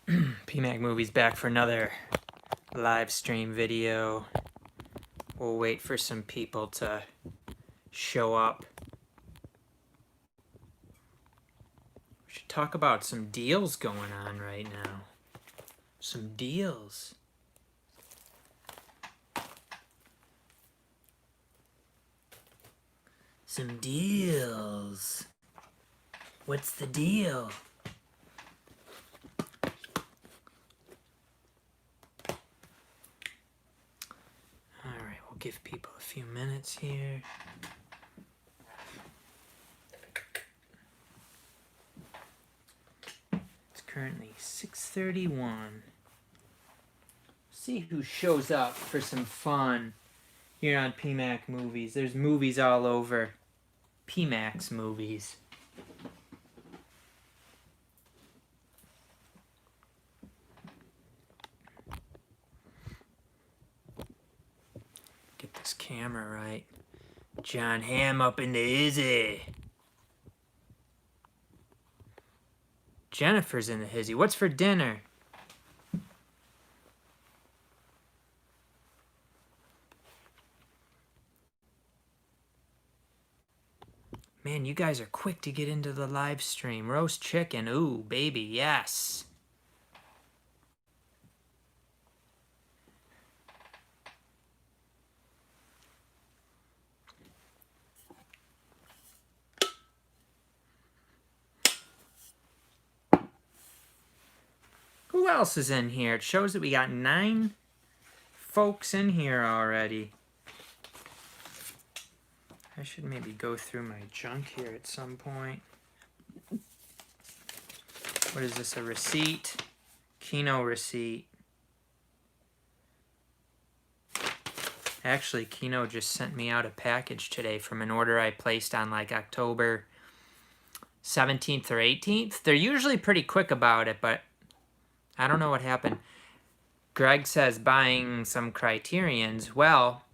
PMac Movies back for another live stream video. We'll wait for some people to show up. We should talk about some deals going on right now. Some deals. Some deals. What's the deal? Alright, we'll give people a few minutes here. It's currently 6:31. See who shows up for some fun here on PMac Movies. There's movies all over. PMax Movies. Get this camera right. John Hamm up in the hizzy. Jennifer's in the hizzy. What's for dinner? Man, you guys are quick to get into the live stream. Roast chicken. Ooh, baby, yes. Who else is in here? It shows that we got 9 folks in here already. I should maybe go through my junk here at some point. What is this, a receipt? Kino receipt. Actually, Kino just sent me out a package today from an order I placed on like October 17th or 18th. They're usually pretty quick about it, but I don't know what happened. Greg says buying some Criterions. Well,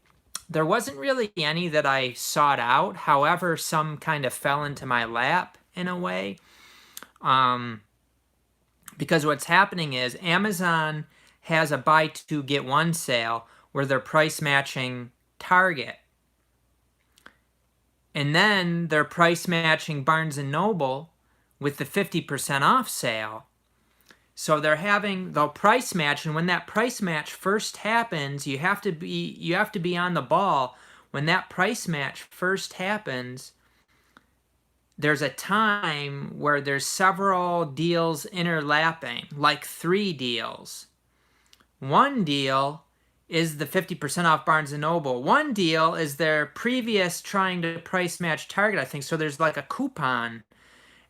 there wasn't really any that I sought out. However, some kind of fell into my lap in a way. Because what's happening is Amazon has a buy 2 get 1 sale where they're price matching Target. And then they're price matching Barnes & Noble with the 50% off sale. So they'll price match, and when that price match first happens, you have to be on the ball. When that price match first happens, there's a time where there's several deals interlapping, like 3 deals. One deal is the 50% off Barnes & Noble. One deal is their previous trying to price match Target, I think. So there's like a coupon.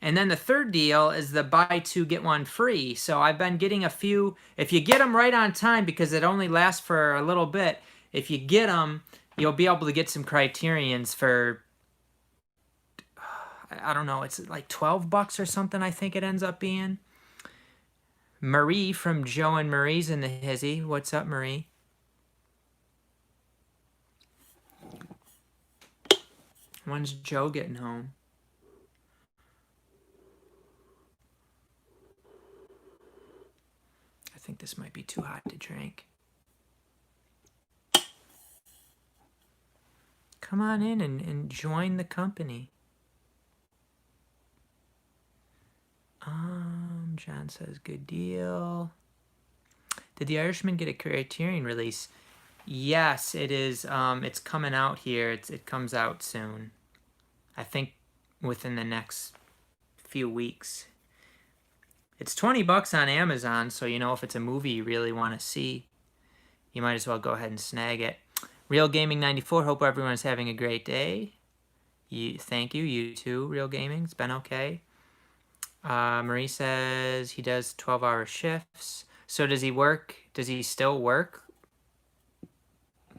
And then the third deal is the buy 2 get 1 free. So I've been getting a few. If you get them right on time, because it only lasts for a little bit, if you get them, you'll be able to get some Criterions for, I don't know, it's like $12 or something, I think it ends up being. Marie from Joe and Marie's in the hizzy. What's up, Marie? When's Joe getting home? I think this might be too hot to drink. Come on in and join the company. John says, good deal. Did The Irishman get a Criterion release? Yes, it is. It's coming out here. It comes out soon. I think within the next few weeks. It's $20 on Amazon, so you know if it's a movie you really want to see, you might as well go ahead and snag it. Real Gaming 94, hope everyone's having a great day. Thank you, you too, Real Gaming. It's been okay. Marie says he does 12-hour shifts. So does he work? Does he still work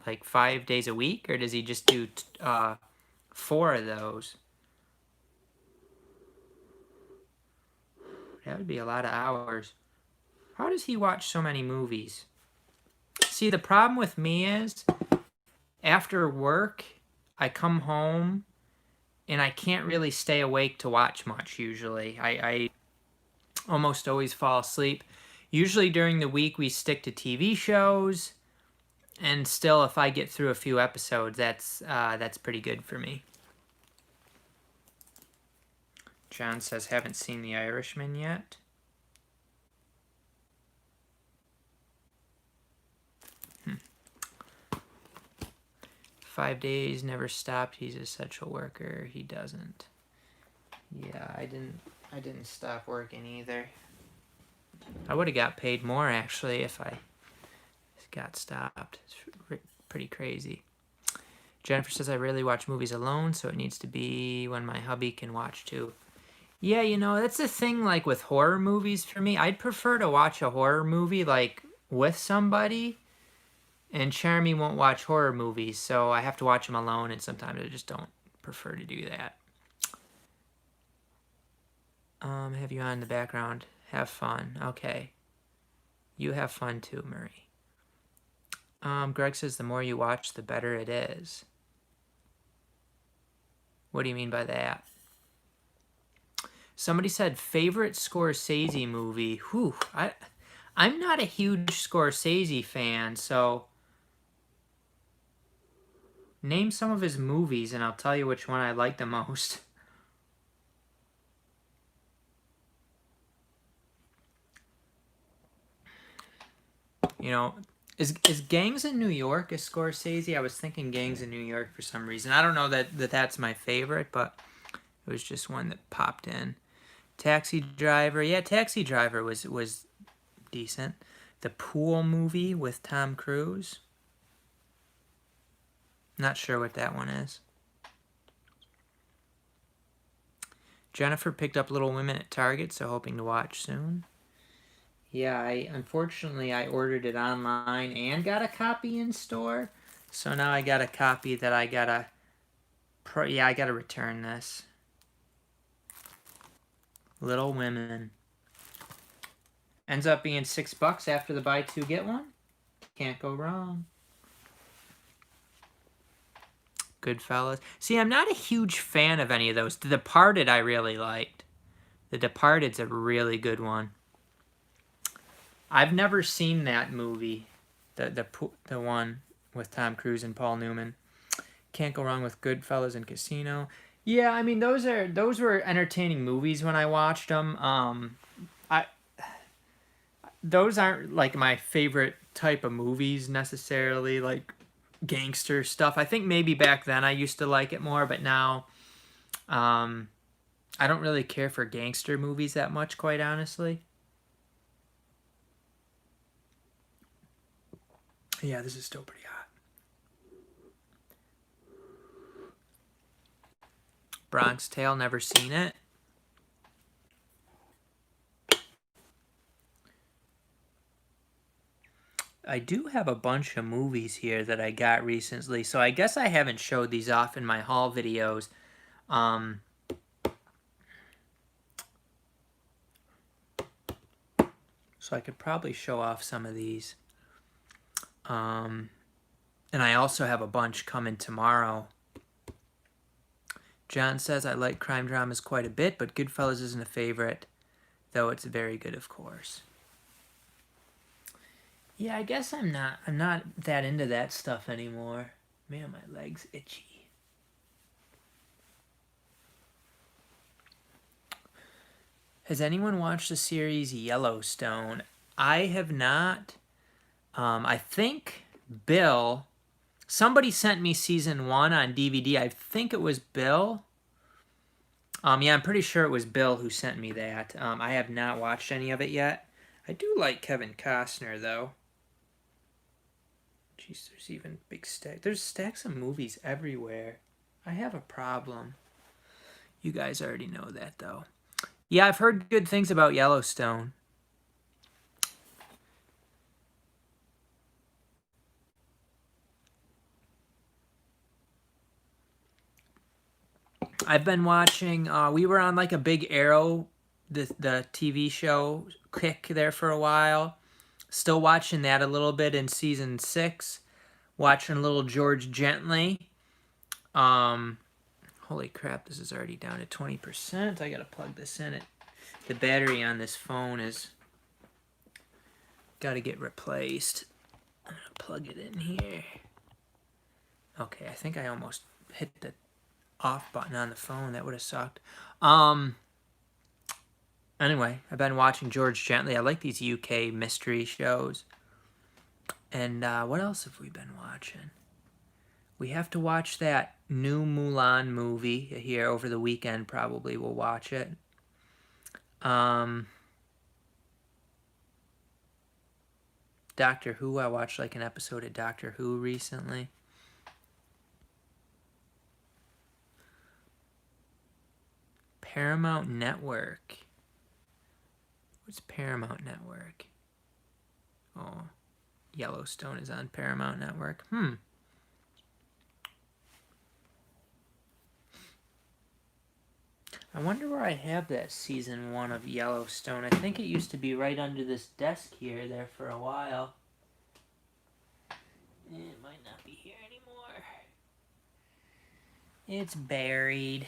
like 5 days a week, or does he just do 4 of those? That would be a lot of hours. How does he watch so many movies? See, the problem with me is after work, I come home and I can't really stay awake to watch much usually. I almost always fall asleep. Usually during the week we stick to TV shows, and still if I get through a few episodes, that's pretty good for me. John says, haven't seen The Irishman yet. Hmm. 5 days, never stopped. He's an essential worker. He doesn't. Yeah, I didn't stop working either. I would have got paid more, actually, if I got stopped. It's pretty crazy. Jennifer says, I rarely watch movies alone, so it needs to be when my hubby can watch too. Yeah, you know, that's the thing, like, with horror movies for me. I'd prefer to watch a horror movie, like, with somebody, and Charmy won't watch horror movies, so I have to watch them alone, and sometimes I just don't prefer to do that. Have you on in the background. Have fun. Okay. You have fun too, Murray. Greg says the more you watch, the better it is. What do you mean by that? Somebody said favorite Scorsese movie. Whew. I'm not a huge Scorsese fan, so name some of his movies and I'll tell you which one I like the most. You know, is Gangs in New York a Scorsese? I was thinking Gangs in New York for some reason. I don't know that's my favorite, but it was just one that popped in. Taxi Driver. Yeah, Taxi Driver was decent. The Pool movie with Tom Cruise. Not sure what that one is. Jennifer picked up Little Women at Target, so hoping to watch soon. Yeah, unfortunately I ordered it online and got a copy in store. So now I got a copy that I gotta return this. Little Women. Ends up being $6 after the buy two get one. Can't go wrong. Goodfellas. See, I'm not a huge fan of any of those. The Departed I really liked. The Departed's a really good one. I've never seen that movie, the one with Tom Cruise and Paul Newman. Can't go wrong with Goodfellas and Casino. Yeah, I mean those were entertaining movies when I watched them. Those aren't like my favorite type of movies necessarily, like gangster stuff. I think maybe back then I used to like it more, but now I don't really care for gangster movies that much, quite honestly. Yeah, this is still pretty hot. Bronx Tale, never seen it. I do have a bunch of movies here that I got recently, so I guess I haven't showed these off in my haul videos. So I could probably show off some of these. And I also have a bunch coming tomorrow. John says, I like crime dramas quite a bit, but Goodfellas isn't a favorite, though it's very good, of course. Yeah, I guess I'm not that into that stuff anymore. Man, my leg's itchy. Has anyone watched the series Yellowstone? I have not. I think Bill, somebody sent me season 1 on DVD. I think it was Bill. Yeah, I'm pretty sure it was Bill who sent me that. I have not watched any of it yet. I do like Kevin Costner, though. Jeez, there's even big stacks. There's stacks of movies everywhere. I have a problem. You guys already know that, though. Yeah, I've heard good things about Yellowstone. I've been watching, we were on like a big Arrow, the TV show, kick there for a while. Still watching that a little bit in season 6. Watching a little George Gently. Holy crap, this is already down to 20%. I gotta plug this in. The battery on this phone is Gotta get replaced. I'm gonna plug it in here. Okay, I think I almost hit the off button on the phone. That would have sucked. Anyway, I've been watching George Gently. I like these UK mystery shows. And what else have we been watching? We have to watch that new Mulan movie here over the weekend. Probably we'll watch it. Doctor Who. I watched like an episode of Doctor Who recently. Paramount Network. What's Paramount Network? Oh, Yellowstone is on Paramount Network. I wonder where I have that season 1 of Yellowstone. I think it used to be right under this desk here there for a while. It might not be here anymore. It's buried.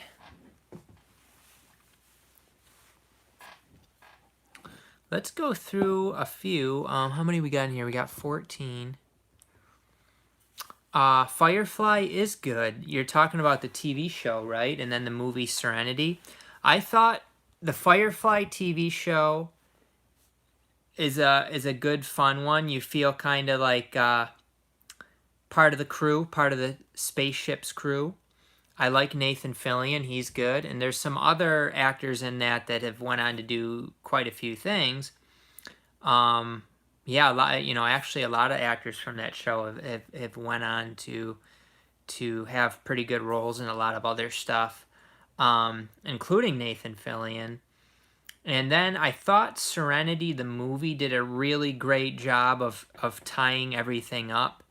Let's go through a few. How many we got in here? We got 14. Firefly is good. You're talking about the TV show, right? And then the movie Serenity. I thought the Firefly TV show is a good, fun one. You feel kind of like part of the crew, part of the spaceship's crew. I like Nathan Fillion. He's good. And there's some other actors in that have went on to do quite a few things. Yeah, actually a lot of actors from that show have went on to have pretty good roles in a lot of other stuff, including Nathan Fillion. And then I thought Serenity, the movie, did a really great job of tying everything up.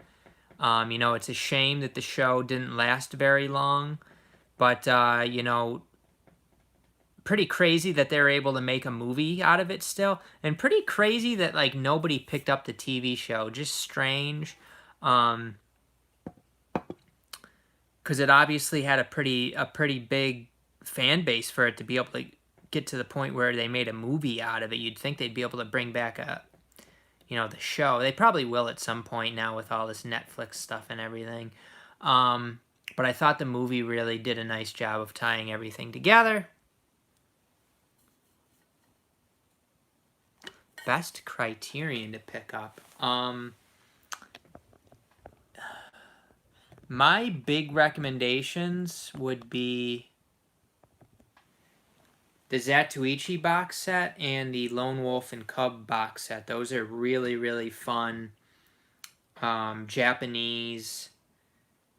It's a shame that the show didn't last very long, but, pretty crazy that they're able to make a movie out of it still, and pretty crazy that like nobody picked up the TV show. Just strange, because it obviously had a pretty big fan base for it to be able to get to the point where they made a movie out of it. You'd think they'd be able to bring back the show. They probably will at some point now with all this Netflix stuff and everything. But I thought the movie really did a nice job of tying everything together. Best Criterion to pick up. My big recommendations would be the Zatoichi box set and the Lone Wolf and Cub box set. Those are really, really fun Japanese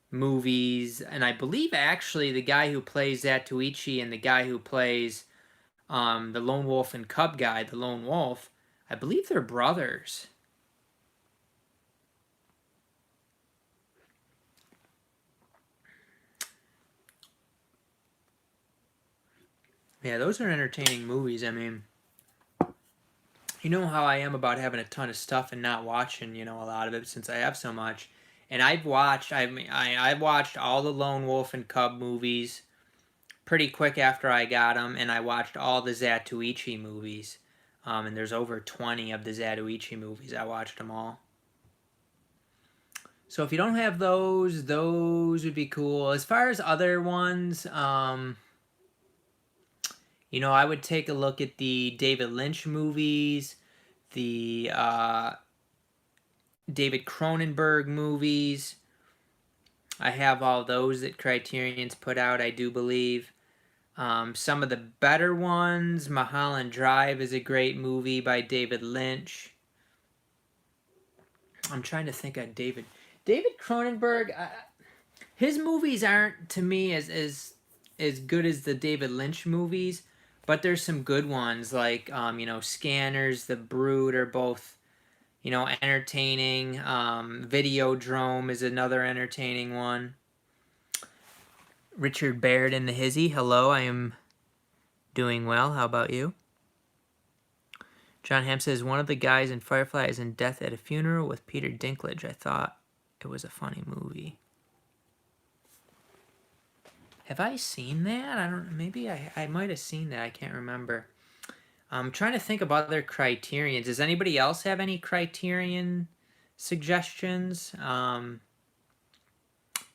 movies. And I believe actually the guy who plays Zatoichi and the guy who plays the Lone Wolf and Cub guy, the Lone Wolf, I believe they're brothers. Yeah, those are entertaining movies. I mean, you know how I am about having a ton of stuff and not watching, a lot of it since I have so much. And I've watched all the Lone Wolf and Cub movies pretty quick after I got them, and I watched all the Zatoichi movies. And there's over 20 of the Zatoichi movies. I watched them all. So if you don't have those would be cool. As far as other ones, I would take a look at the David Lynch movies, the David Cronenberg movies. I have all those that Criterion's put out, I do believe. Some of the better ones, Mulholland Drive is a great movie by David Lynch. I'm trying to think of David Cronenberg. His movies aren't, to me, as good as the David Lynch movies, but there's some good ones like Scanners, The Brood are both entertaining. Videodrome is another entertaining one. Richard Baird in the Hizzy. Hello, I am doing well. How about you? John Ham says, one of the guys in Firefly is in Death at a Funeral with Peter Dinklage. I thought it was a funny movie. Have I seen that? I don't. Maybe I might have seen that. I can't remember. I'm trying to think of other criterions. Does anybody else have any criterion suggestions?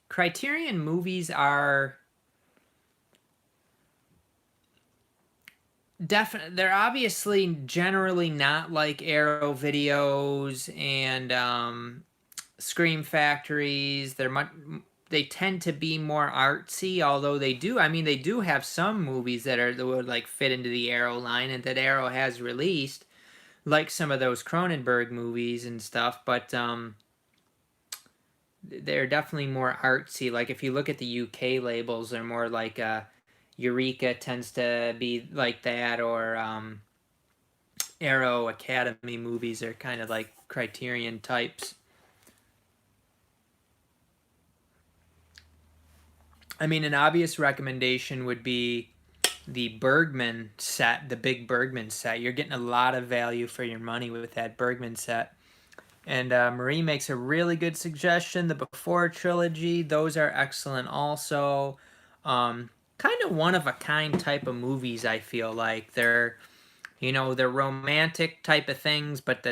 Criterion movies are definitely, they're obviously generally not like Arrow videos and Scream Factories. They tend to be more artsy, although they do, I mean, they do have some movies that would like fit into the Arrow line and that Arrow has released, like some of those Cronenberg movies and stuff, but they're definitely more artsy. Like if you look at the UK labels, they're more like Eureka tends to be like that, or Arrow Academy movies are kind of like Criterion types. I mean, an obvious recommendation would be the Bergman set, the big Bergman set. You're getting a lot of value for your money with that Bergman set. And Marie makes a really good suggestion. The Before trilogy, those are excellent also. Kind of one of a kind type of movies, I feel like. They're romantic type of things, but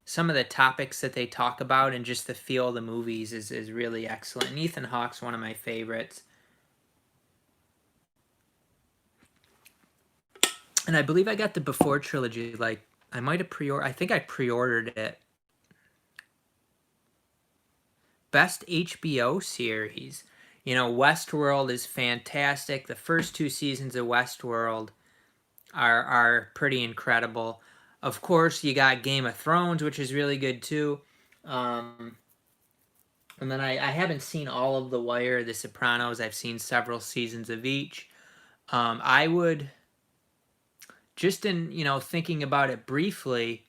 some of the topics that they talk about and just the feel of the movies is really excellent. And Ethan Hawke's one of my favorites. And I believe I got the Before trilogy, like, I might have I think I pre-ordered it. Best HBO series. Westworld is fantastic. The first 2 seasons of Westworld are pretty incredible. Of course, you got Game of Thrones, which is really good too. And then I haven't seen all of The Wire, The Sopranos. I've seen several seasons of each. I would, just in, thinking about it briefly,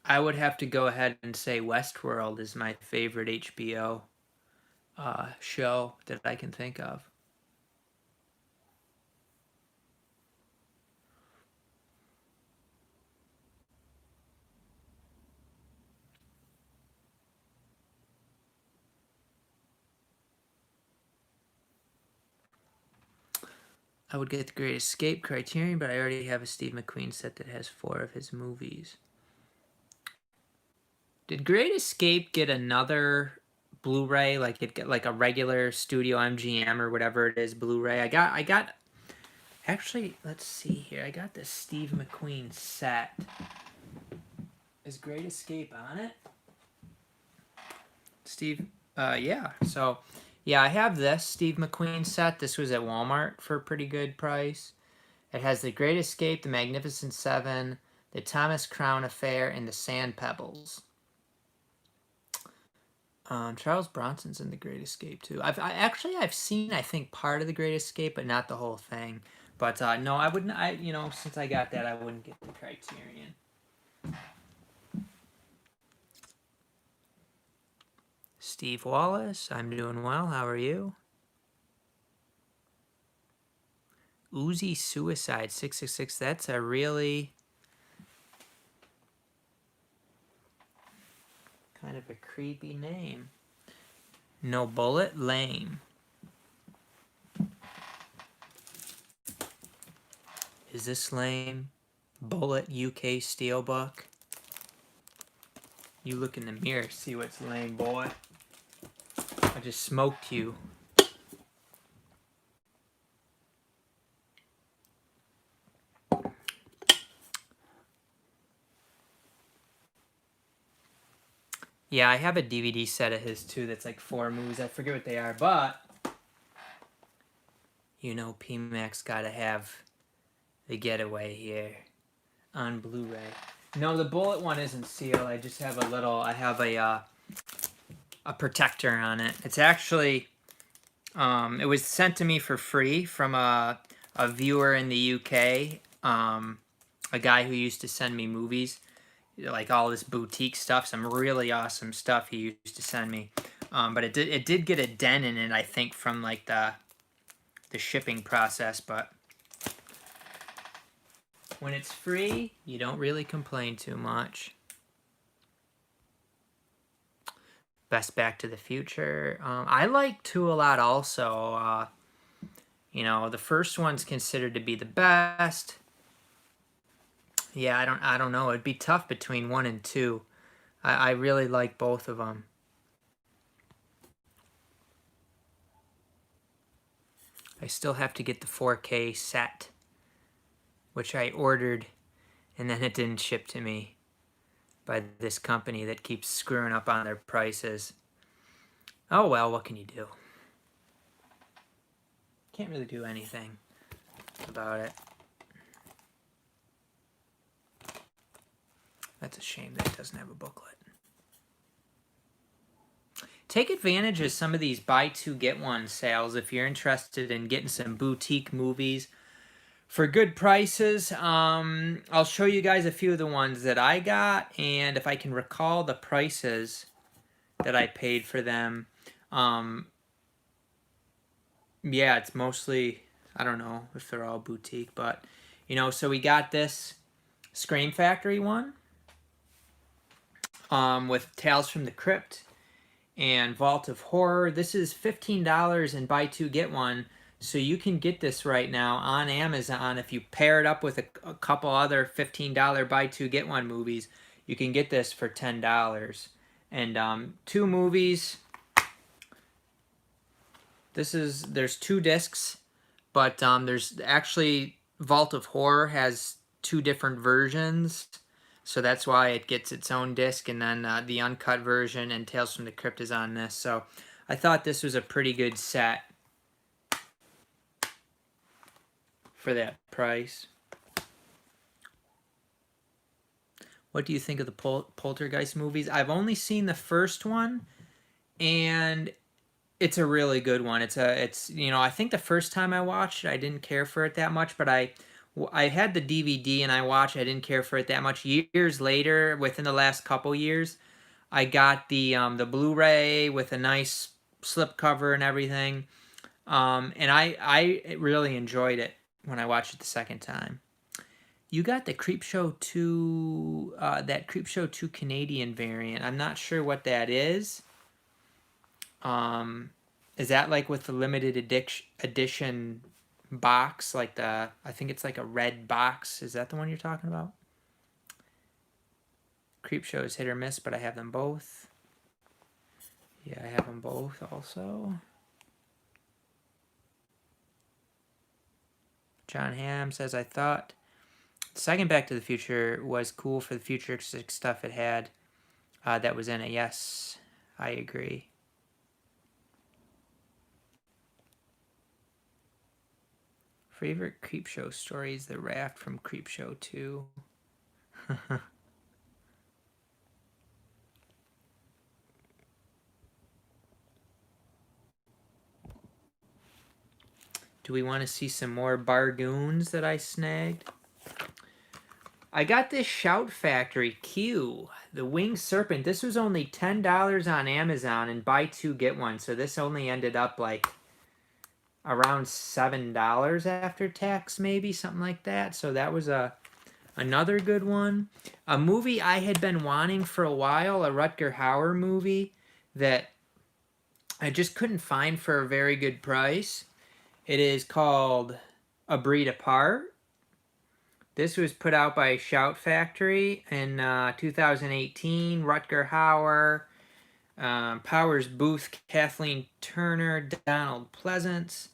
I would have to go ahead and say Westworld is my favorite HBO show that I can think of. I would get The Great Escape Criterion, but I already have a Steve McQueen set that has 4 of his movies. Did Great Escape get another Blu-ray, like it get like a regular Studio MGM or whatever it is Blu-ray? I got actually, let's see here. I got this Steve McQueen set. Is Great Escape on it? Steve, yeah. So, yeah, I have this Steve McQueen set. This was at Walmart for a pretty good price. It has The Great Escape, The Magnificent Seven, The Thomas Crown Affair, and The Sand Pebbles. Charles Bronson's in The Great Escape too. I've seen, I think, part of The Great Escape, but not the whole thing. But no, I wouldn't. Since I got that, I wouldn't get the Criterion. Steve Wallace, I'm doing well. How are you? Uzi Suicide 666. That's a really kind of a creepy name. No Bullet, lame. Is this lame? Bullet UK Steelbook. You look in the mirror, see what's lame, boy. I just smoked you. Yeah, I have a DVD set of his too that's like 4 movies. I forget what they are, but PMac's gotta have The Getaway here on Blu-ray. No, the Bullet one isn't sealed. I just have I have a protector on it. It's actually, it was sent to me for free from a viewer in the UK, a guy who used to send me movies, like all this boutique stuff, some really awesome stuff he used to send me. But it did get a dent in it, I think, from like the shipping process, but when it's free, you don't really complain too much. Best Back to the Future. I like 2 a lot also. You know, the first one's considered to be the best. Yeah, I don't know. It'd be tough between 1 and 2. I really like both of them. I still have to get the 4K set, which I ordered, and then it didn't ship to me by this company that keeps screwing up on their prices. Oh well, what can you do? Can't really do anything about it. That's a shame that it doesn't have a booklet. Take advantage of some of these buy two get one sales if you're interested in getting some boutique movies for good prices. I'll show you guys a few of the ones that I got, and if I can recall the prices that I paid for them. Yeah, it's mostly, I don't know if they're all boutique, but you know, so we got this Scream Factory one with Tales from the Crypt and Vault of Horror. This is $15 and buy two get one, so you can get this right now on Amazon. If you pair it up with a couple other $15 buy two get one movies, you can get this for $10. And 2 movies. There's 2 discs, but there's actually Vault of Horror has 2 different versions. So that's why it gets its own disc, and then the uncut version and Tales from the Crypt is on this. So I thought this was a pretty good set for that price. What do you think of the Poltergeist movies? I've only seen the first one, and it's a really good one. It's you know, I think the first time I watched it, I didn't care for it that much, but I had the DVD and I watched. I didn't care for it that much. Years later, within the last couple years, I got the Blu-ray with a nice slipcover and everything, and I really enjoyed it when I watched it the second time. You got the Creepshow 2, that Creepshow 2 Canadian variant. I'm not sure what that is. Is that like with the limited edition box, like I think it's like a red box. Is that the one you're talking about? Creepshow is hit or miss, but I have them both. Yeah, I have them both also. John Hamm says, I thought the second Back to the Future was cool for the futuristic stuff it had that was in it. Yes, I agree. Favorite Creepshow stories, The Raft from Creepshow 2. Do we want to see some more bargoons that I snagged? I got this Shout Factory Q, the Winged Serpent. This was only $10 on Amazon and buy two get one. So this only ended up like around $7 after tax, maybe something like that. So that was another good one. A movie I had been wanting for a while, a Rutger Hauer movie that I just couldn't find for a very good price. It is called A Breed Apart. This was put out by Shout Factory in 2018. Rutger Hauer, Powers Booth, Kathleen Turner, Donald Pleasance.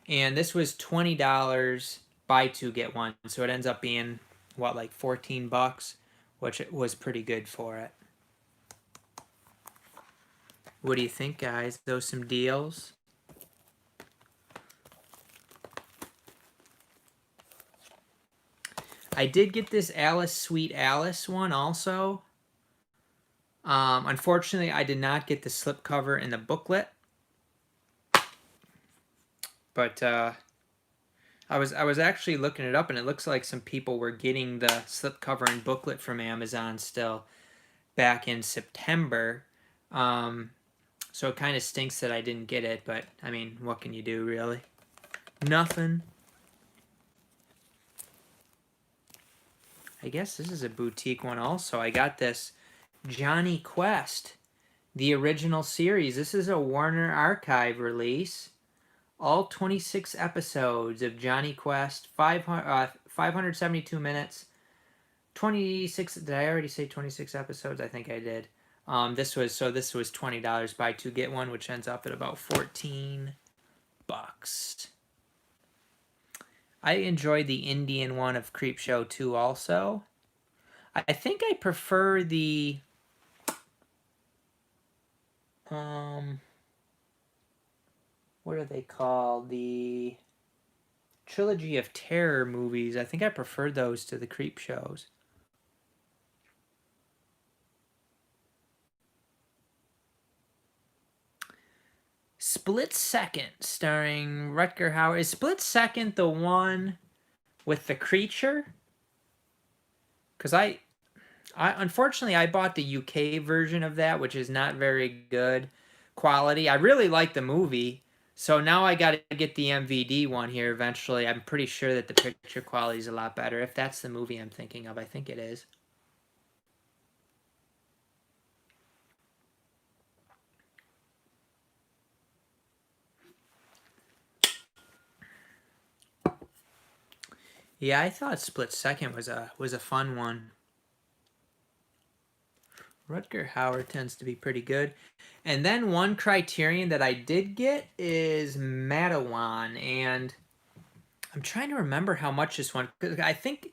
And this was $20 buy two get one. So it ends up being, what, like 14 bucks, which was pretty good for it. What do you think, guys? Those some deals? I did get this Alice Sweet Alice one also. Unfortunately, I did not get the slipcover in the booklet. But I was actually looking it up, and it looks like some people were getting the slipcover and booklet from Amazon still back in September. So it kind of stinks that I didn't get it, but I mean, what can you do, really? Nothing. I guess this is a boutique one also. I got this Johnny Quest, the original series. This is a Warner Archive release. all 26 episodes of Johnny Quest, 572 minutes, 26. Did I already say 26 episodes? I think I did. This was $20, buy two get one, which ends up at about 14 bucks. I enjoy the Indian one of Creepshow 2 also. I think I prefer the what are they called? The Trilogy of Terror movies. I think I prefer those to the Creepshows. Split Second, starring Rutger Hauer. Is Split Second the one with the creature? Because I unfortunately I bought the UK version of that, which is not very good quality. I really like the movie, so now I got to get the MVD one here eventually. I'm pretty sure that the picture quality is a lot better. If that's the movie I'm thinking of, I think it is. Yeah, I thought Split Second was a fun one. Rutger Hauer tends to be pretty good. And then one Criterion that I did get is Matawan, and I'm trying to remember how much this one. I think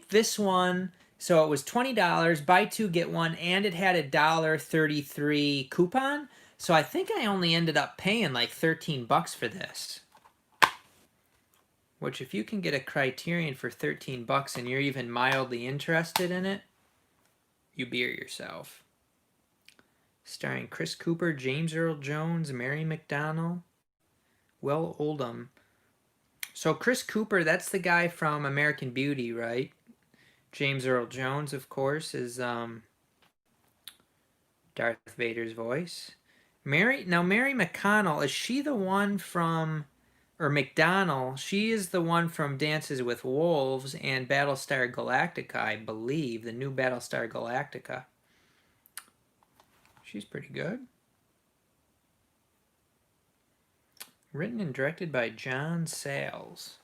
this one. So it was $20, buy two get one, and it had a $1.33 coupon. So I think I only ended up paying like 13 bucks for this. Which, if you can get a Criterion for 13 bucks and you're even mildly interested in it, you beer yourself. Starring Chris Cooper, James Earl Jones, Mary McDonnell, Will Oldham. So Chris Cooper, that's the guy from American Beauty, right? James Earl Jones, of course, is Darth Vader's voice. Mary McConnell, is she the one from, or McDonnell, she is the one from Dances with Wolves and Battlestar Galactica, I believe, the new Battlestar Galactica. She's pretty good. Written and directed by John Sayles.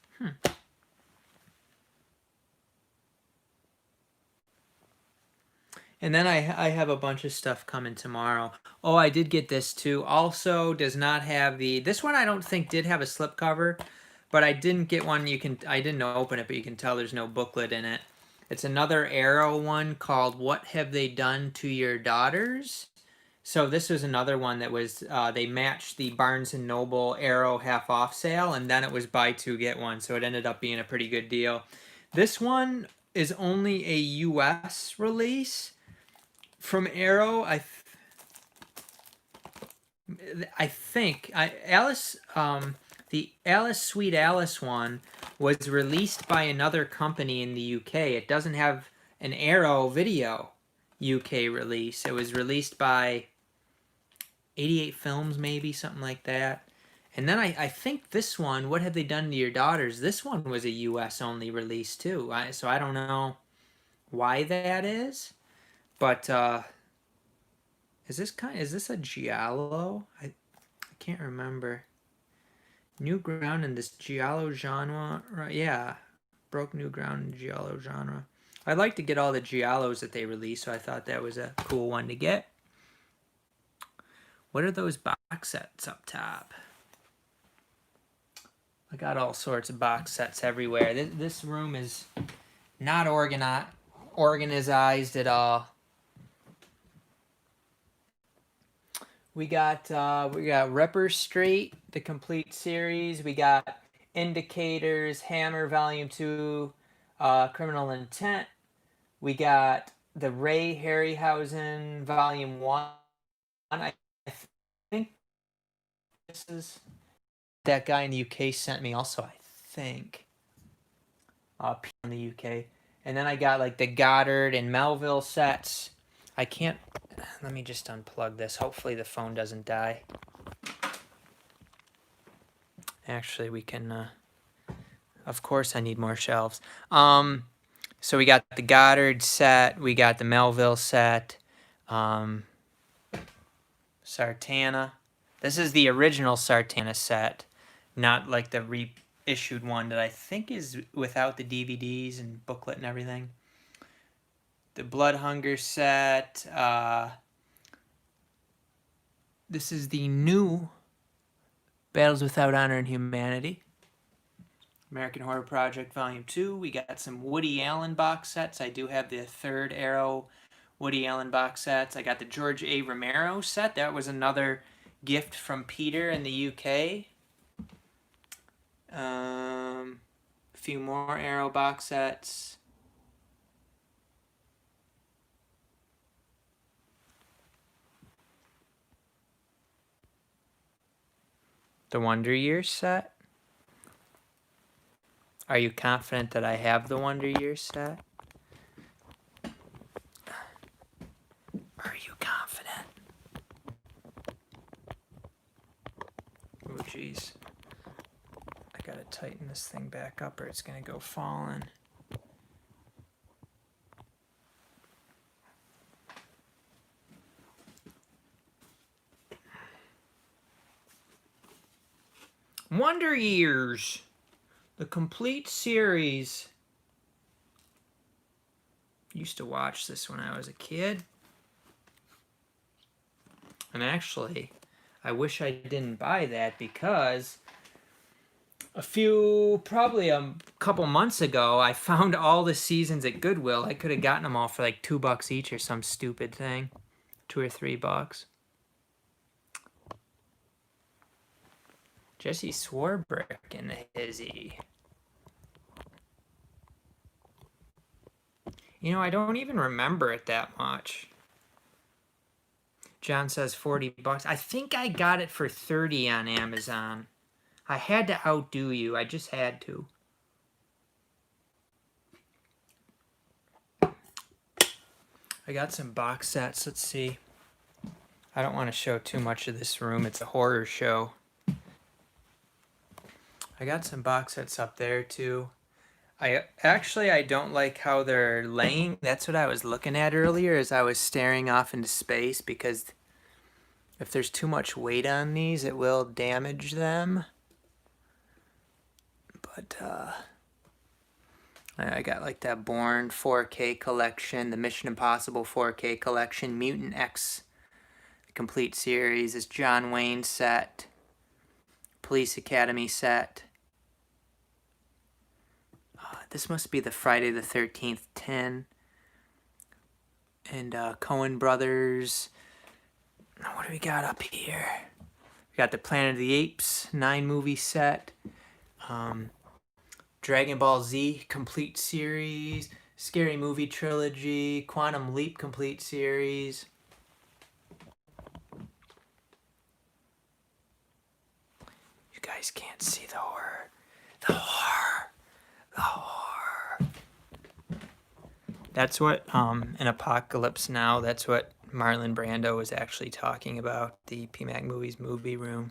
And then I have a bunch of stuff coming tomorrow. Oh, I did get this too. Also does not have the... This one I don't think did have a slipcover, but I didn't get one. I didn't open it, but you can tell there's no booklet in it. It's another Arrow one called What Have They Done to Your Daughters? So this was another one that was... they matched the Barnes & Noble Arrow half-off sale, and then it was buy two, get one. So it ended up being a pretty good deal. This one is only a U.S. release. From Arrow, I think the Alice Sweet Alice one was released by another company in the UK. It doesn't have an Arrow Video UK release. It was released by 88 Films, maybe, something like that. And then I think this one, What Have They Done to Your Daughters? This one was a US only release too. So I don't know why that is. But is this a giallo? I can't remember. New ground in this giallo genre, right? Yeah, broke new ground in giallo genre. I'd like to get all the giallos that they release, so I thought that was a cool one to get. What are those box sets up top? I got all sorts of box sets everywhere. This room is not organized at all. We got Ripper Street, the complete series. We got Indicators, Hammer Volume 2, Criminal Intent. We got the Ray Harryhausen Volume 1. I think this is that guy in the UK sent me also, I think. In the UK. And then I got like the Goddard and Melville sets. I can't... Let me just unplug this. Hopefully the phone doesn't die. Actually, we can... of course I need more shelves. So we got the Goddard set. We got the Melville set. Sartana. This is the original Sartana set. Not like the reissued one that I think is without the DVDs and booklet and everything. The Blood Hunger set. This is the new Battles Without Honor and Humanity. American Horror Project Volume 2. We got some Woody Allen box sets. I do have the third Arrow Woody Allen box sets. I got the George A. Romero set. That was another gift from Peter in the UK. A few more Arrow box sets. The Wonder Years set. Are you confident that I have the Wonder Years set? Are you confident? Oh, jeez. I gotta tighten this thing back up or it's gonna go falling. Wonder Years, the complete series. Used to watch this when I was a kid. And actually, I wish I didn't buy that because probably a couple months ago, I found all the seasons at Goodwill. I could have gotten them all for like $2 each or some stupid thing. $2 or $3. Jesse Swarbrick in the hizzy. You know, I don't even remember it that much. John says $40. I think I got it for $30 on Amazon. I had to outdo you. I just had to. I got some box sets. Let's see. I don't want to show too much of this room. It's a horror show. I got some box sets up there too. I don't like how they're laying. That's what I was looking at earlier as I was staring off into space, because if there's too much weight on these, it will damage them. But I got like that Bourne 4K collection, the Mission Impossible 4K collection, Mutant X complete series, this John Wayne set, Police Academy set. This must be the Friday the 13th 10. And Coen Brothers. What do we got up here? We got the Planet of the Apes 9 movie set. Dragon Ball Z complete series. Scary Movie trilogy. Quantum Leap complete series. You guys can't see the horror. The horror. The horror. That's what, in Apocalypse Now, that's what Marlon Brando was actually talking about, the PMac Movies movie room.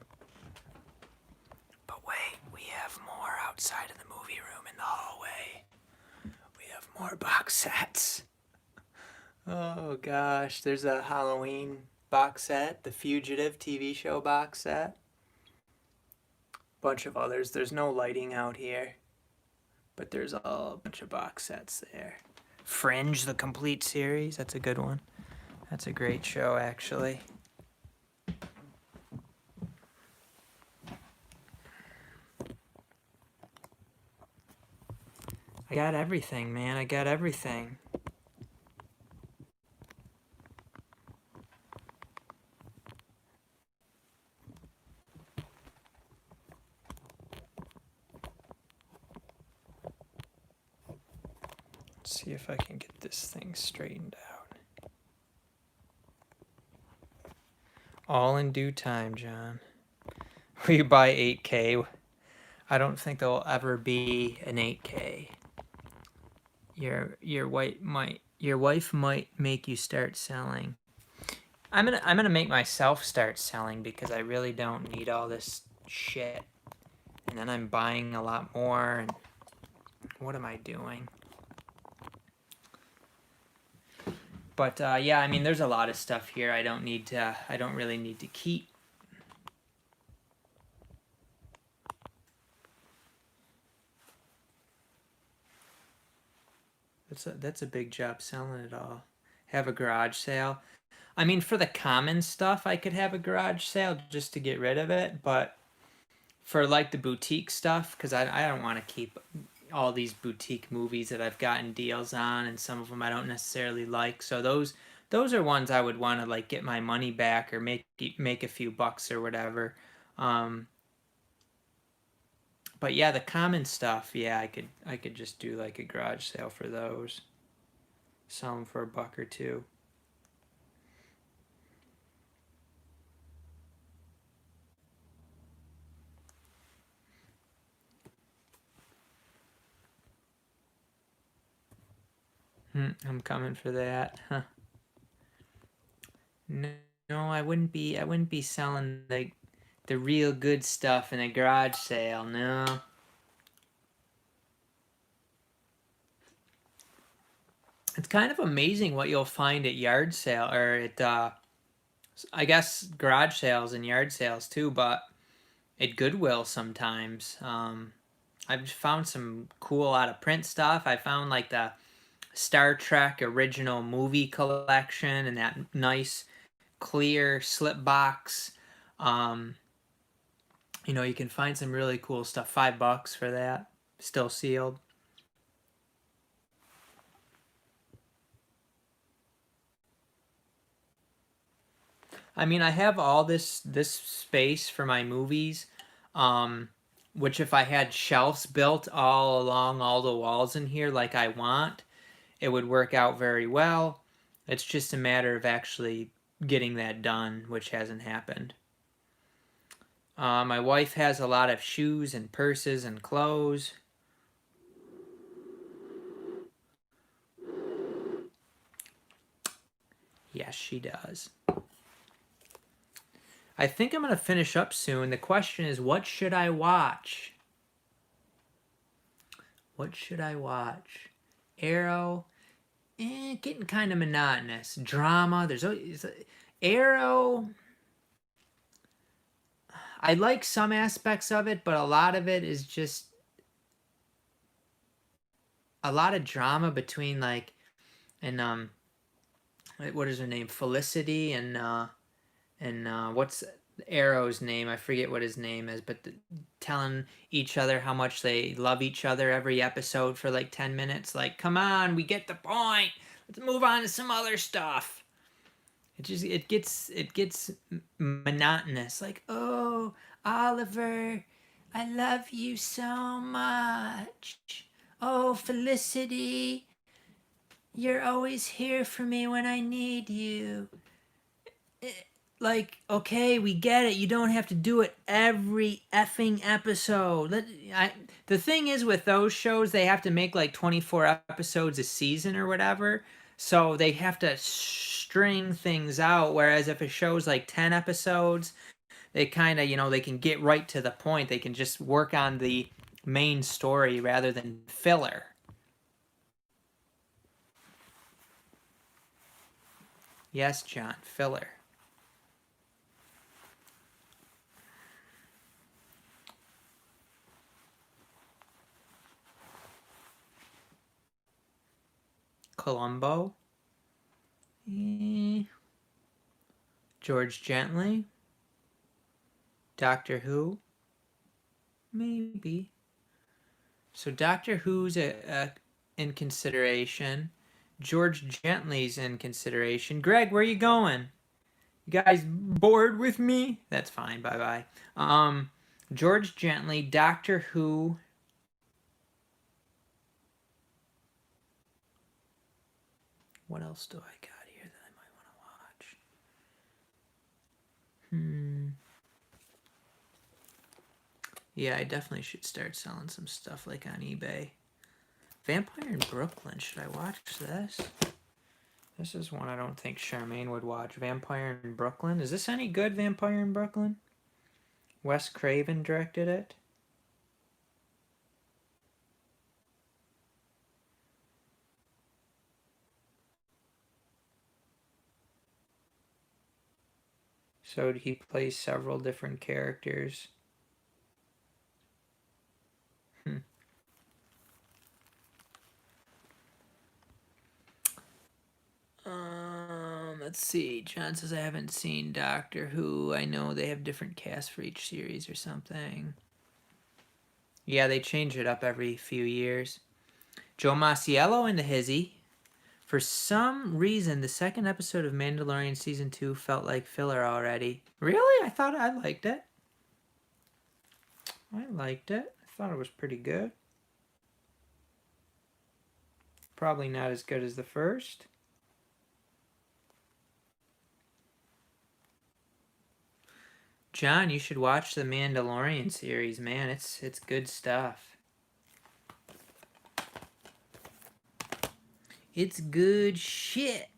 But wait, we have more outside of the movie room in the hallway. We have more box sets. Oh gosh, there's a Halloween box set, the Fugitive TV show box set. Bunch of others. There's no lighting out here, but there's a bunch of box sets there. Fringe, the complete series, that's a good one. That's a great show, actually. I got everything, man. I got everything. Let's see if I can get this thing straightened out. All in due time, John. Will you buy 8K? I don't think there'll ever be an 8K. Your wife might make you start selling. I'm gonna make myself start selling because I really don't need all this shit. And then I'm buying a lot more, and what am I doing? But yeah, I mean, there's a lot of stuff here I don't really need to keep. That's a big job selling it all. Have a garage sale. I mean, for the common stuff, I could have a garage sale just to get rid of it, but for like the boutique stuff, because I don't want to keep all these boutique movies that I've gotten deals on, and some of them I don't necessarily like. So those are ones I would want to like get my money back or make a few bucks or whatever. Um, but yeah, the common stuff, yeah, I could just do like a garage sale for those. Sell them for a buck or two. I'm coming for that. Huh. No, no, I wouldn't be. I wouldn't be selling the real good stuff in a garage sale. No. It's kind of amazing what you'll find at yard sale or at I guess garage sales and yard sales too, but at Goodwill sometimes. I've found some cool out of print stuff. I found like the Star Trek original movie collection and that nice clear slip box. Um, you can find some really cool stuff. $5 for that, still sealed. I mean, I have all this space for my movies, um, which if I had shelves built all along all the walls in here like I want, it would work out very well. It's just a matter of actually getting that done, which hasn't happened. My wife has a lot of shoes and purses and clothes. Yes, she does. I think I'm going to finish up soon. The question is, what should I watch? What should I watch? Arrow. Getting kind of monotonous. Drama. There's always Arrow. I like some aspects of it, but a lot of it is just a lot of drama between like and what is her name? Felicity and what's Arrow's name? I forget what his name is, but telling each other how much they love each other every episode for like 10 minutes. Like, come on, we get the point. Let's move on to some other stuff. It gets monotonous. Like, oh, Oliver, I love you so much. Oh, Felicity, you're always here for me when I need you. Like, okay, we get it. You don't have to do it every effing episode. The thing is with those shows, they have to make like 24 episodes a season or whatever. So they have to string things out. Whereas if a show's like 10 episodes, they kind of, they can get right to the point. They can just work on the main story rather than filler. Yes, John, filler. Columbo. George Gently. Doctor Who. Maybe. So Doctor Who's in consideration. George Gently's in consideration. Greg, where are you going? You guys bored with me? That's fine. Bye bye. George Gently, Doctor Who. What else do I got here that I might want to watch? Yeah, I definitely should start selling some stuff like on eBay. Vampire in Brooklyn. Should I watch this? This is one I don't think Charmaine would watch. Vampire in Brooklyn. Is this any good, Vampire in Brooklyn? Wes Craven directed it. So he plays several different characters. Let's see. John says I haven't seen Doctor Who. I know they have different casts for each series or something. Yeah, they change it up every few years. Joe Masiello and the Hizzy. For some reason, the second episode of Mandalorian Season 2 felt like filler already. Really? I thought I liked it. I liked it. I thought it was pretty good. Probably not as good as the first. John, you should watch the Mandalorian series, man. It's good stuff. It's good shit.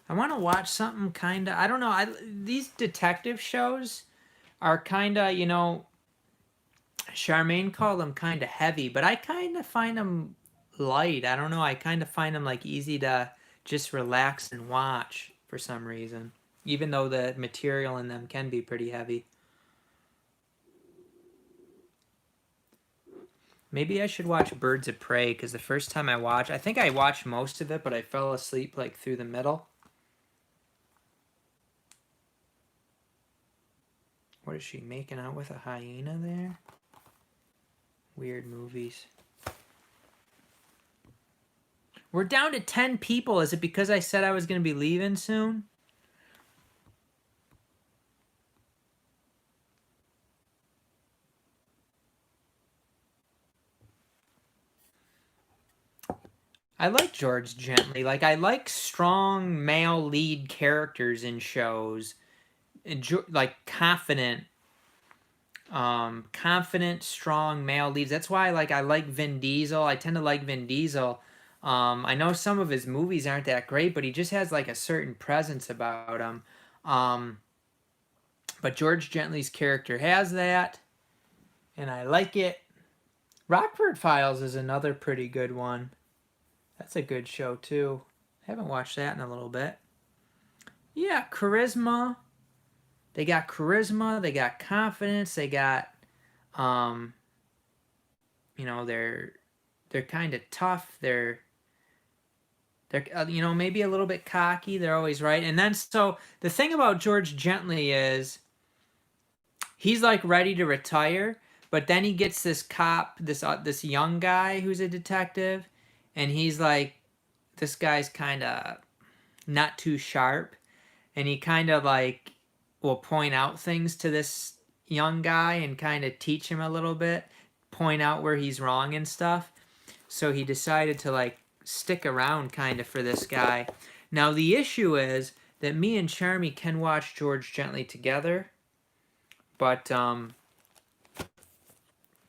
I want to watch something kind of, I don't know, these detective shows are kind of, you know, Charmaine called them kind of heavy, but I kind of find them light. I don't know, I kind of find them like easy to just relax and watch for some reason, even though the material in them can be pretty heavy. Maybe I should watch Birds of Prey, because the first time I watched, I think I watched most of it, but I fell asleep like through the middle. What is she, making out with a hyena there? Weird movies. We're down to 10 people. Is it because I said I was going to be leaving soon? I like George Gently. Like, I like strong male lead characters in shows. Like, confident, strong male leads. That's why I like Vin Diesel. I tend to like Vin Diesel. I know some of his movies aren't that great, but he just has like a certain presence about him. But George Gently's character has that, and I like it. Rockford Files is another pretty good one. That's a good show too. I haven't watched that in a little bit. Yeah, charisma. They got charisma. They got confidence. They got, you know, they're kind of tough. They're you know, maybe a little bit cocky. They're always right. And then so the thing about George Gently is he's like ready to retire, but then he gets this cop, this young guy who's a detective, and he's like, this guy's kind of not too sharp, and he kind of like will point out things to this young guy and kind of teach him a little bit, point out where he's wrong and stuff. So he decided to like stick around kind of for this guy. Now the issue is that me and Charmy can watch George Gently together, but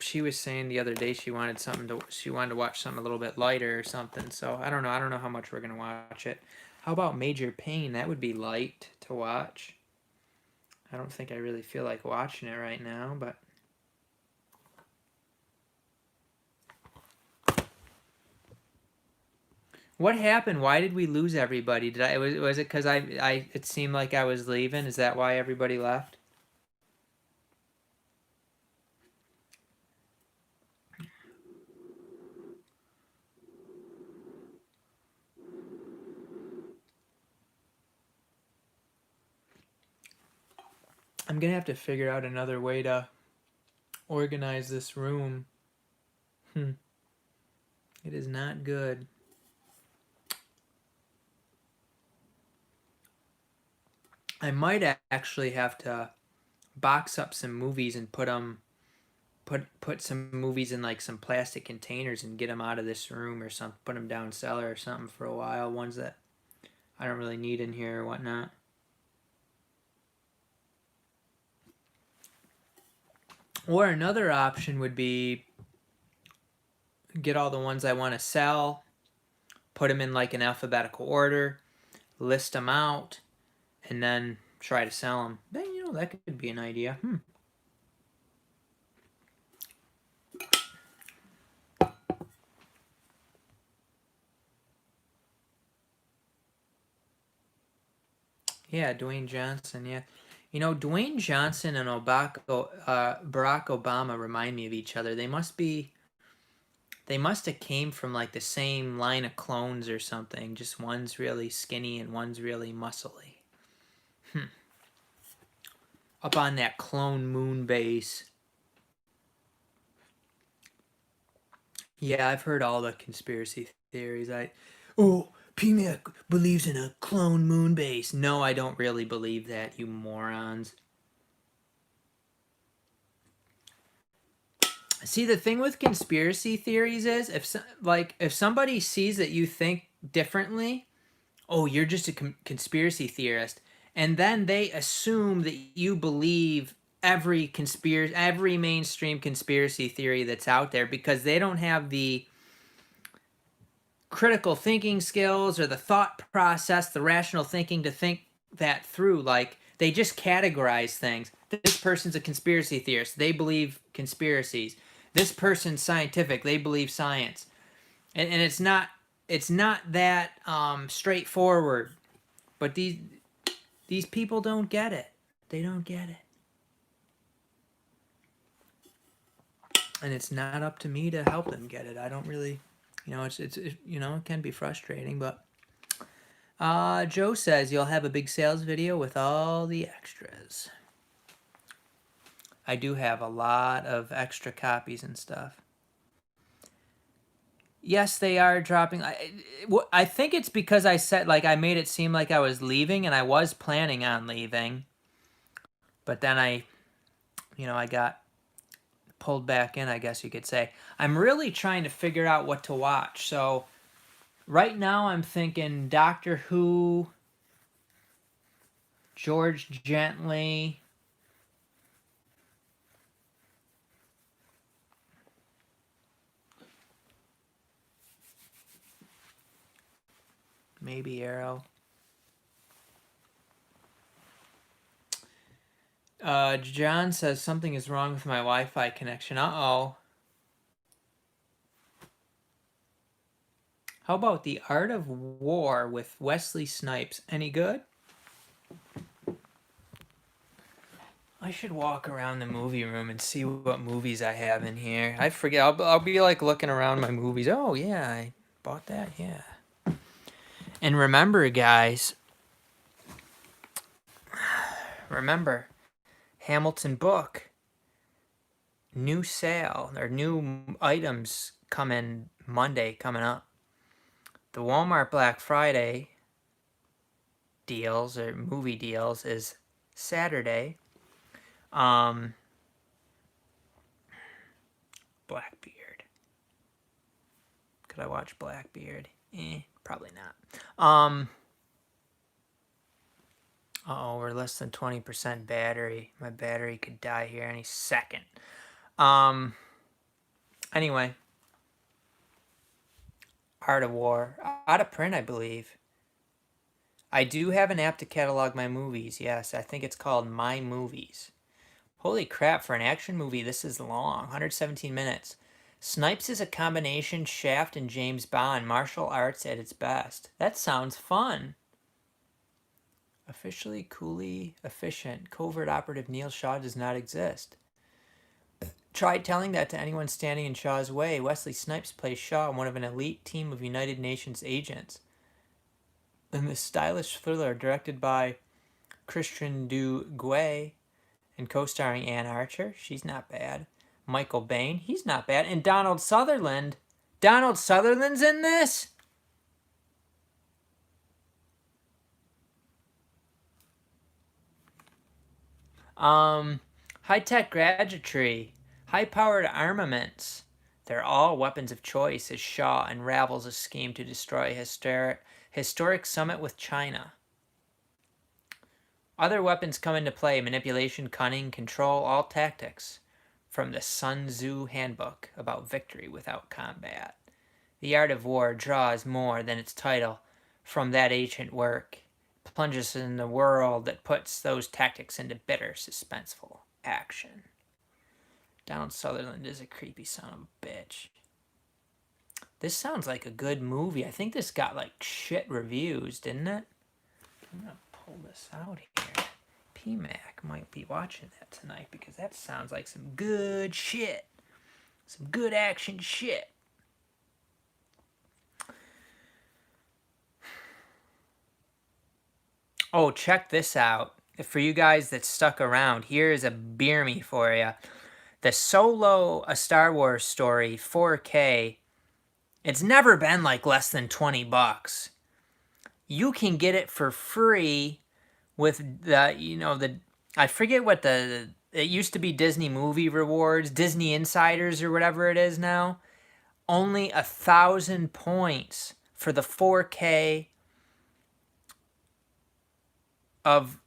she was saying the other day she wanted to watch something a little bit lighter or something. So I don't know how much we're gonna watch it. How about Major Pain? That would be light to watch. I don't think I really feel like watching it right now, but what happened? Why did we lose everybody? Was it because it seemed like I was leaving? Is that why everybody left? I'm gonna have to figure out another way to organize this room. It is not good. I might actually have to box up some movies and put some movies in like some plastic containers and get them out of this room or something. Put them down cellar or something for a while. Ones that I don't really need in here or whatnot. Or another option would be get all the ones I want to sell, put them in like an alphabetical order, list them out, and then try to sell them. Then, you know, that could be an idea. Yeah, Dwayne Johnson, yeah. You know, Dwayne Johnson and Barack Obama remind me of each other. They must be They must have came from like the same line of clones or something. Just one's really skinny and one's really muscly. Up on that clone moon base. Yeah, I've heard all the conspiracy theories. PMac believes in a clone moon base. No, I don't really believe that, you morons. See, the thing with conspiracy theories is if somebody sees that you think differently, oh, you're just a conspiracy theorist, and then they assume that you believe every mainstream conspiracy theory that's out there because they don't have the critical thinking skills or the thought process, the rational thinking to think that through. Like, they just categorize things. This person's a conspiracy theorist. They believe conspiracies. This person's scientific. They believe science. And it's not that straightforward. But these people don't get it. They don't get it. And it's not up to me to help them get it. I don't really, it can be frustrating, but Joe says you'll have a big sales video with all the extras. I do have a lot of extra copies and stuff. Yes, they are dropping. I think it's because I said, I made it seem like I was leaving, and I was planning on leaving. But then I got pulled back in, I guess you could say. I'm really trying to figure out what to watch. So right now I'm thinking Doctor Who, George Gently, maybe Arrow. John says something is wrong with my Wi-Fi connection. Uh-oh. How about The Art of War with Wesley Snipes? Any good? I should walk around the movie room and see what movies I have in here. I forget. I'll be like looking around my movies. Oh, yeah, I bought that. Yeah. And remember, guys. Remember, Hamilton book. New sale. Or new items coming Monday coming up. The Walmart Black Friday deals or movie deals is Saturday. Blackbeard. Could I watch Blackbeard? Probably not. Uh-oh, we're less than 20% battery. My battery could die here any second. Anyway. Art of War. Out of print, I believe. I do have an app to catalog my movies. Yes, I think it's called My Movies. Holy crap, for an action movie, this is long. 117 minutes. Snipes is a combination Shaft and James Bond, martial arts at its best. That sounds fun. Officially, coolly efficient. Covert operative Neil Shaw does not exist. Try telling that to anyone standing in Shaw's way. Wesley Snipes plays Shaw, one of an elite team of United Nations agents. In this stylish thriller directed by Christian Du Guay and co-starring Ann Archer, she's not bad. Michael Bain, he's not bad. And Donald Sutherland. Donald Sutherland's in this? High-tech gadgetry. High-powered armaments. They're all weapons of choice as Shaw unravels a scheme to destroy a historic summit with China. Other weapons come into play. Manipulation, cunning, control, all tactics. From the Sun Tzu Handbook about victory without combat. The Art of War draws more than its title from that ancient work. It plunges in the world that puts those tactics into bitter, suspenseful action. Donald Sutherland is a creepy son of a bitch. This sounds like a good movie. I think this got like shit reviews, didn't it? I'm gonna pull this out here. PMac might be watching that tonight because that sounds like some good shit. Some good action shit. Oh, check this out. For you guys that stuck around, here is a beer me for you. The Solo A Star Wars Story 4K. It's never been like less than 20 bucks. You can get it for free with I forget what it used to be Disney Movie Rewards, Disney Insiders or whatever it is now. Only 1,000 points for the 4K of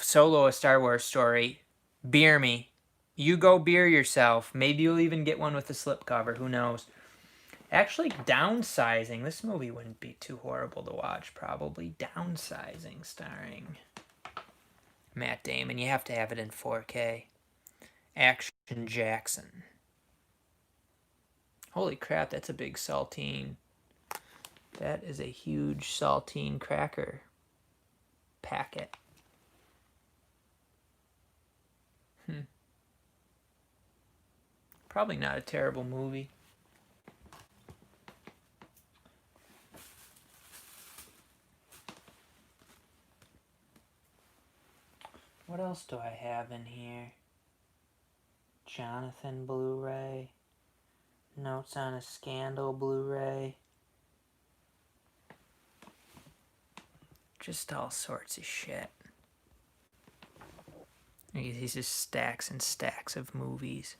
Solo A Star Wars Story. Beer me. You go beer yourself. Maybe you'll even get one with a slipcover. Who knows? Actually, Downsizing. This movie wouldn't be too horrible to watch, probably. Downsizing, starring Matt Damon. You have to have it in 4K. Action Jackson. Holy crap, that's a big saltine. That is a huge saltine cracker packet. Probably not a terrible movie. What else do I have in here? Jonathan Blu-ray. Notes on a Scandal Blu-ray. Just all sorts of shit. These just stacks and stacks of movies.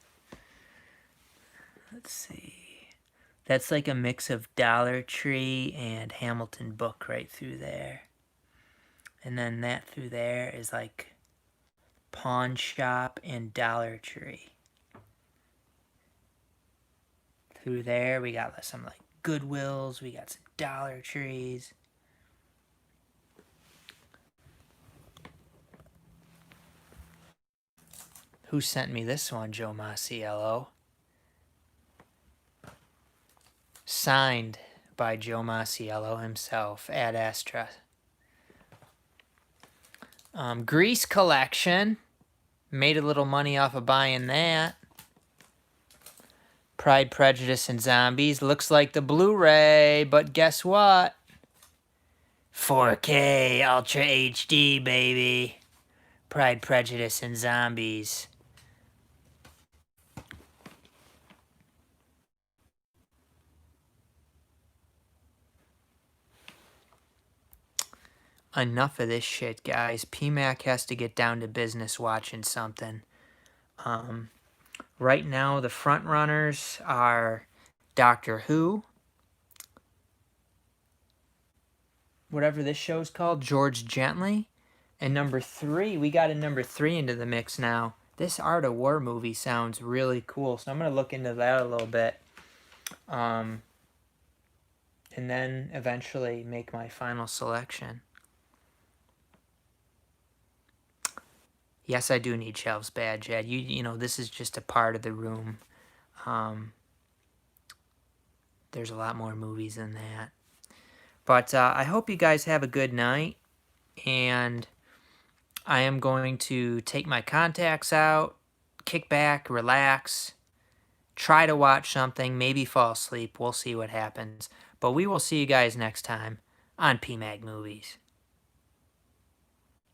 Let's see. That's like a mix of Dollar Tree and Hamilton Book right through there. And then that through there is like Pawn Shop and Dollar Tree. Through there we got some like Goodwills, we got some Dollar Trees. Who sent me this one, Joe Masiello? Signed by Joe Masiello himself, Ad Astra. Grease collection. Made a little money off of buying that. Pride, Prejudice, and Zombies. Looks like the Blu-ray, but guess what? 4K Ultra HD, baby. Pride, Prejudice, and Zombies. Enough of this shit, guys. PMac has to get down to business watching something. Right now, the front runners are Doctor Who, whatever this show's called, George Gently, and number 3, we got a number 3 into the mix now. This Art of War movie sounds really cool, so I'm going to look into that a little bit. And then eventually make my final selection. Yes, I do need shelves bad, Jed. You know, this is just a part of the room. There's a lot more movies than that. But I hope you guys have a good night. And I am going to take my contacts out, kick back, relax, try to watch something, maybe fall asleep. We'll see what happens. But we will see you guys next time on PMac Movies.